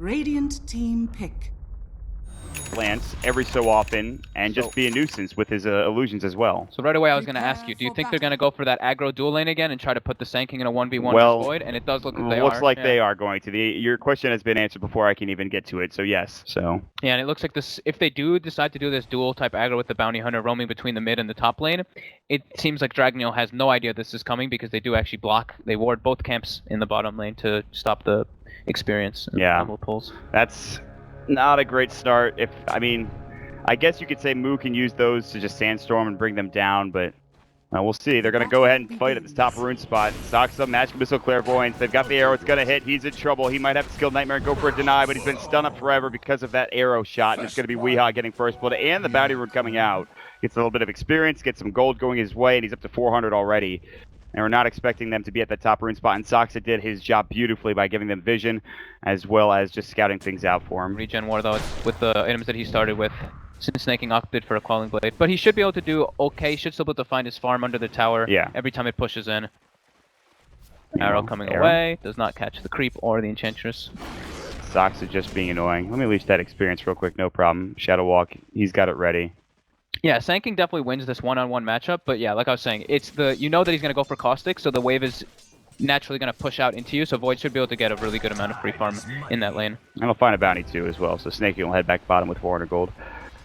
Radiant team pick. Lance every so often and just be a nuisance with his illusions as well. So right away I was going to ask you, do you think they're going to go for that aggro dual lane again and try to put the Sand King in a 1v1 Well, Void? And it does look like they looks are. like they are going to. Your question has been answered before I can even get to it, so yes. So yeah, and it looks like this. If they do decide to do this dual type aggro with the Bounty Hunter roaming between the mid and the top lane, it seems like Dragneel has no idea this is coming because they do actually block. They ward both camps in the bottom lane to stop the experience. Yeah, pulls. That's not a great start. I guess you could say Moo can use those to just Sandstorm and bring them down, but we'll see. They're going to go ahead and fight at this top rune spot. Soxa, Magic Missile, Clairvoyance. They've got the arrow. It's going to hit. He's in trouble. He might have to skill Nightmare and go for a deny, but he's been stunned up forever because of that arrow shot. And it's going to be Weehaw getting first blood and the Bounty Rune coming out. Gets a little bit of experience, gets some gold going his way, and he's up to 400 already. And we're not expecting them to be at the top rune spot. And Soxa did his job beautifully by giving them vision, as well as just scouting things out for him. Regen War, though, with the items that he started with. Since Snaking opted for a Calling Blade. But he should be able to do okay. He should still be able to find his farm under the tower every time it pushes in. Arrow coming away. Does not catch the creep or the Enchantress. Soxa just being annoying. Let me leash that experience real quick. No problem. Shadow Walk. He's got it ready. Yeah, Sand King definitely wins this one-on-one matchup. But yeah, like I was saying, it's the you know that he's going to go for Caustic, so the wave is naturally going to push out into you, so Void should be able to get a really good amount of free farm in that lane. And he'll find a bounty too as well, so Snaking will head back bottom with 400 gold.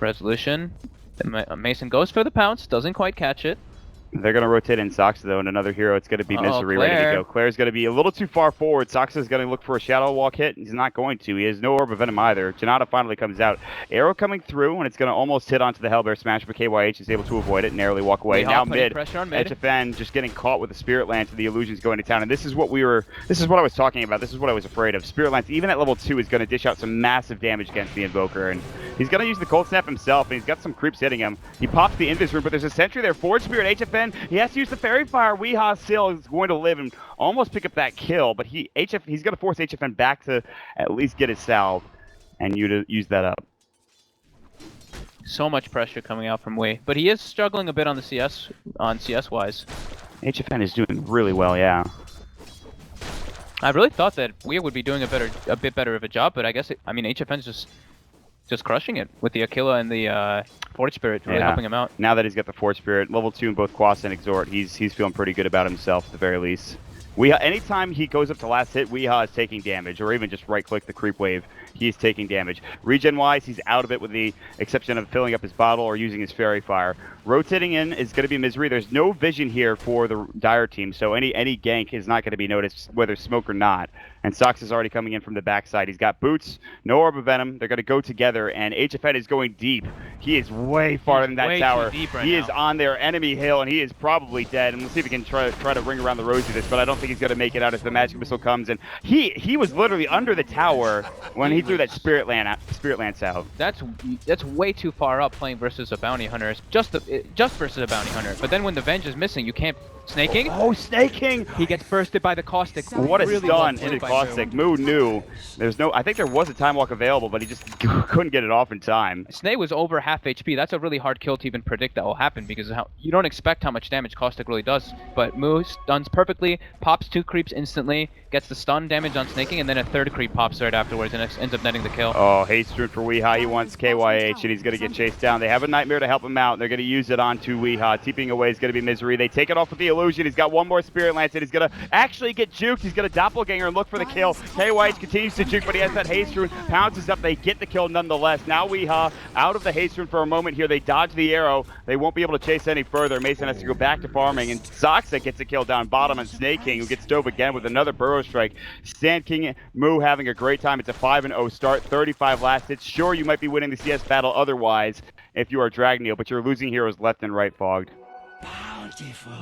Resolution. Mason goes for the pounce, doesn't quite catch it. They're going to rotate in Soxa, though, and another hero. It's going to be Misery ready to go. Claire's going to be a little too far forward. Soxa's going to look for a Shadow Walk hit. He's not going to. He has no Orb of Venom either. Janata finally comes out. Arrow coming through, and it's going to almost hit onto the Hellbear Smash, but KYH is able to avoid it, narrowly walk away. Now mid. HFN just getting caught with the Spirit Lance, and the illusions going to town. And this is what I was talking about. This is what I was afraid of. Spirit Lance, even at level 2, is going to dish out some massive damage against the Invoker, and he's going to use the Cold Snap himself, and he's got some creeps hitting him. He pops the Invis Rune, but there's a sentry there. Forge Spirit, HFN, he has to use the Fairy Fire. Weehaw still is going to live and almost pick up that kill, but he's going to force HFN back to at least get his salve and you to use that up. So much pressure coming out from Wei, but he is struggling a bit on the CS wise. HFN is doing really well, yeah. I really thought that Wei would be doing a bit better of a job, but I guess HFN's just crushing it with the Aquila and the Forge Spirit really helping him out. Now that he's got the Forge Spirit, level 2 in both Quas and Exhort, he's feeling pretty good about himself at the very least. Anytime he goes up to last hit, Weehaw is taking damage, or even just right-click the creep wave, he's taking damage. Regen-wise, he's out of it with the exception of filling up his bottle or using his Fairy Fire. Rotating in is going to be Misery. There's no vision here for the Dire team, so any gank is not going to be noticed, whether smoke or not. And Sox is already coming in from the backside. He's got boots, no Orb of Venom. They're going to go together, and HFN is going deep. He is way farther than that tower. He is on their enemy hill, and he is probably dead. And we'll see if he can try to ring around the rosy this, but I don't think he's going to make it out as the Magic Missile comes. And he was literally under the tower when he threw that Spirit Lance out. That's way too far up playing versus a Bounty Hunter. Just versus a Bounty Hunter. But then when the Venge is missing, you can't. Snaking? Oh, Snaking! He gets bursted by the Caustic. What a stun into Caustic. Moo knew. I think there was a Time Walk available, but he just couldn't get it off in time. Snake was over half HP. That's a really hard kill to even predict that will happen because you don't expect how much damage Caustic really does. But Moo stuns perfectly, pops 2 creeps instantly, gets the stun damage on Snaking, and then a 3rd creep pops right afterwards and ends up netting the kill. Oh, haste rune for Weehaw. He wants KYH, and he's going to get chased down. They have a Nightmare to help him out. They're going to use it onto Weehaw. TPing away is going to be Misery. They take it off with the illusion. He's got one more Spirit Lance, and he's going to actually get juked. He's going to Doppelganger and look for the kill. KYH continues to juke, but he has that haste rune. Pounces up. They get the kill nonetheless. Now Weehaw out of the haste rune for a moment here. They dodge the arrow. They won't be able to chase any further. Mason has to go back to farming, and Soxa gets a kill down bottom, and Snake King, who gets dove again with another Burrow Strike. Sand King, Moo having a great time. It's a 5-0 start, 35 last hits. Sure, you might be winning the CS battle otherwise if you are Dragneel, but you're losing heroes left and right, Fogged.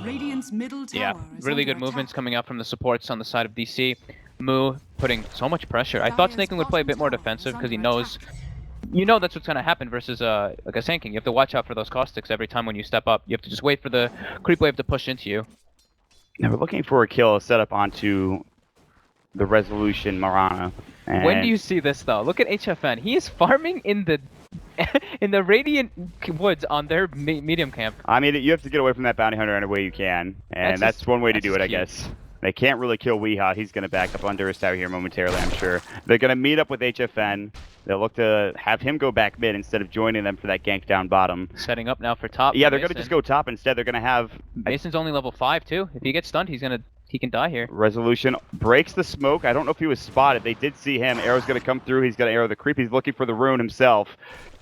Radiant's middle tower really good movements coming out from the supports on the side of DC. Moo putting so much pressure. I thought Snaking would play a bit more defensive because he knows, that's what's going to happen versus like a Sand King. You have to watch out for those Caustics every time when you step up. You have to just wait for the creep wave to push into you. Now we're looking for a kill set up onto the Resolution Marana. When do you see this though? Look at HFN. He is farming in the in the Radiant Woods on their medium camp. I mean, you have to get away from that Bounty Hunter any way you can, and that's one way to do it, I guess. They can't really kill Weehaw. He's going to back up under his tower here momentarily, I'm sure. They're going to meet up with HFN. They'll look to have him go back mid instead of joining them for that gank down bottom. Setting up now for top. Yeah, they're going to just go top instead. They're going to have... Mason's only level 5 too. If he gets stunned, he can die here. Resolution breaks the smoke. I don't know if he was spotted. They did see him. Arrow's going to come through. He's going to arrow the creep. He's looking for the rune himself.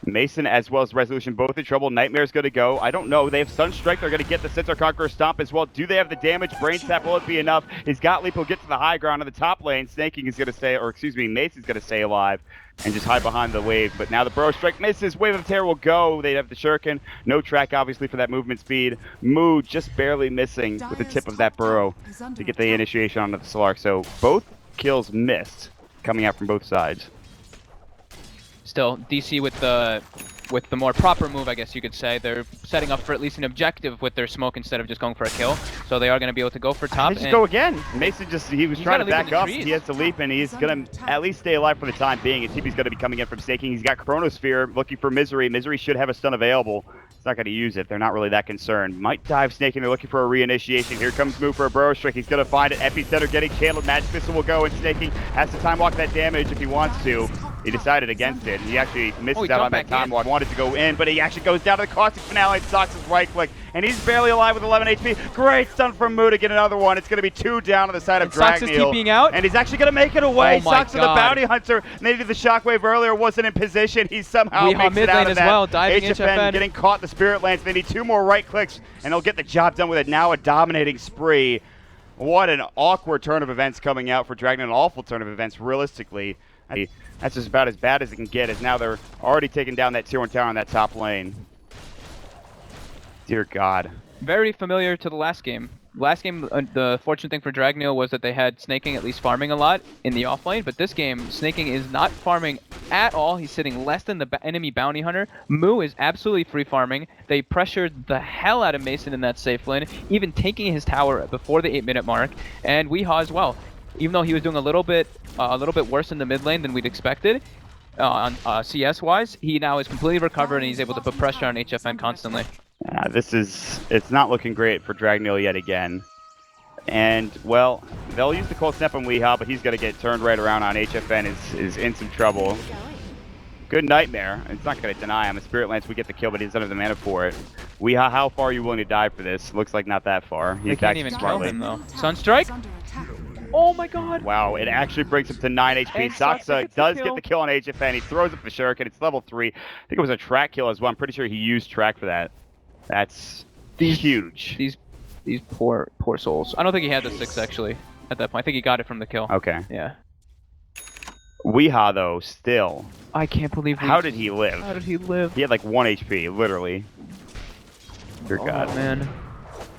Mason as well as Resolution both in trouble. Nightmare's going to go. I don't know. They have Sunstrike. They're going to get the Centaur Conqueror Stomp as well. Do they have the damage? Brain Tap, will it be enough? Is Gottlieb will get to the high ground on the top lane. Snaking is going to stay, or excuse me, Mason's going to stay alive and just hide behind the wave. But now the Burrow Strike misses. Wave of Terror will go. They have the Shuriken. No track, obviously, for that movement speed. Moo just barely missing with the tip of that Burrow to get the initiation onto the Slark. So both kills missed coming out from both sides. Still, DC with the more proper move, I guess you could say. They're setting up for at least an objective with their smoke instead of just going for a kill. So they are going to be able to go for top. They just go again. Mason he was trying to back up. Trees. He has to leap, and he's going to at least stay alive for the time being. His TP's going to be coming in from Snaking. He's got Chronosphere looking for Misery. Misery should have a stun available. He's not going to use it. They're not really that concerned. Might dive Snaking. They're looking for a reinitiation. Here comes Moo for a Burrow Strike. He's going to find it. Epicenter getting channeled. Magic Missile will go, and Snaking has to time walk that damage if he wants to. He decided against it, and he actually misses out on that time walk. Wanted to go in, but he actually goes down to the Caustic Finale and stocks his right click, and he's barely alive with 11 HP. Great stun from Moo to get another one. It's going to be 2 down on the side of Dragneel. Sox is TPing out. And he's actually going to make it away. Oh my Sox with the Bounty Hunter. Needed the Shockwave earlier, wasn't in position. He somehow makes it out of as that. well, diving HFN getting caught in the Spirit Lance. They need 2 more right clicks, and they'll get the job done with it. Now a dominating spree. What an awkward turn of events coming out for Dragneel. An awful turn of events, realistically. That's just about as bad as it can get, as now they're already taking down that tier 1 tower on that top lane. Dear God. Very familiar to the last game. Last game, the fortunate thing for Dragneel was that they had Snaking at least farming a lot in the off lane, but this game, Snaking is not farming at all. He's sitting less than the enemy Bounty Hunter. Moo is absolutely free farming. They pressured the hell out of Mason in that safe lane, even taking his tower before the 8-minute mark, and Weehaw as well. Even though he was doing a little bit worse in the mid lane than we'd expected, on CS-wise, he now is completely recovered and he's able to put pressure on HFN constantly. It's not looking great for Dragneel yet again. And, well, they'll use the Cold Snap on Weehaw, but he's going to get turned right around on HFN, is in some trouble. Good Nightmare. It's not going to deny him. A Spirit Lance would get the kill, but he doesn't have the mana for it. Weehaw, how far are you willing to die for this? Looks like not that far. They can't even kill him, though. Sunstrike? Oh my God! Wow, it actually brings him to 9 HP. Soxa does get the kill on HFN. He throws up the Shuriken. It's level 3. I think it was a track kill as well. I'm pretty sure he used track for that. That's huge. These poor souls. I don't think he had the 6 actually at that point. I think he got it from the kill. Okay. Yeah. Weehaw though, still. I can't believe. How did he live? How did he live? He had like 1 HP, literally. Dear God. Man.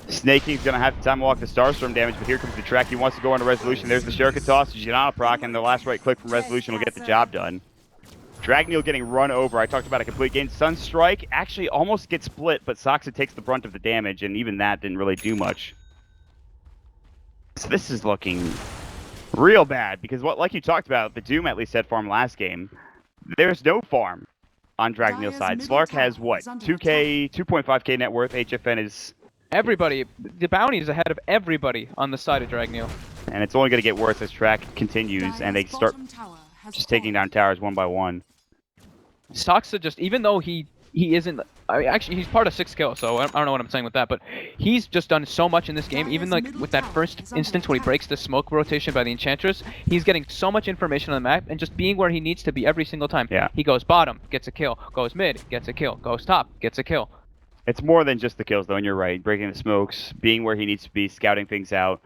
Snaking's gonna have to time walk the Starstorm damage, but here comes the track. He wants to go into Resolution. There's the Shuriken toss. Janana proc, and the last right click from Resolution will get the job done. Dragneel getting run over. I talked about a complete game. Sunstrike actually almost gets split, but Soxa takes the brunt of the damage, and even that didn't really do much. So this is looking real bad, because like you talked about, the Doom at least had farm last game. There's no farm on Dragneel's side. Slark has what? 2.5k net worth. HFN is... Everybody, the bounty is ahead of everybody on the side of Dragneel. And it's only going to get worse as track continues, and they start just taking down towers one by one. Soxa just, even though he isn't, actually he's part of 6 kills, so I don't know what I'm saying with that, but he's just done so much in this game. Even like with that first instance when he breaks the smoke rotation by the Enchantress, he's getting so much information on the map and just being where he needs to be every single time. Yeah. He goes bottom, gets a kill, goes mid, gets a kill, goes top, gets a kill. It's more than just the kills, though, and you're right. Breaking the smokes, being where he needs to be, scouting things out.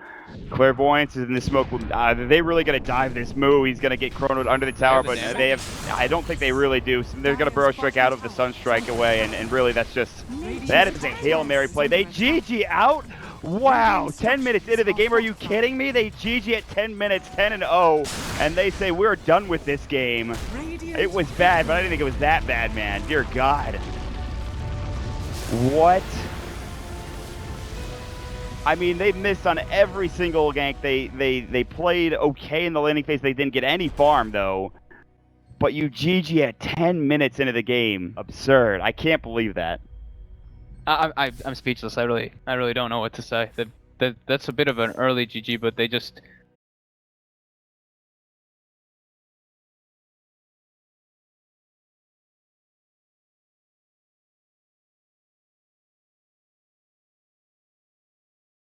Clairvoyance is in the smoke. They really going to dive this Moo. He's going to get chronoed under the tower, but they have. I don't think they really do. So they're going to Burrow Strike out of the Sunstrike away, and really that's just... That is a Hail Mary play. They GG out? Wow, 10 minutes into the game. Are you kidding me? They GG at 10 minutes, 10-0, and they say, we're done with this game. It was bad, but I didn't think it was that bad, man. Dear God. What? I mean, they missed on every single gank. They played okay in the laning phase. They didn't get any farm, though. But you GG at 10 minutes into the game. Absurd. I can't believe that. I'm speechless. I really don't know what to say. that's a bit of an early GG, but they just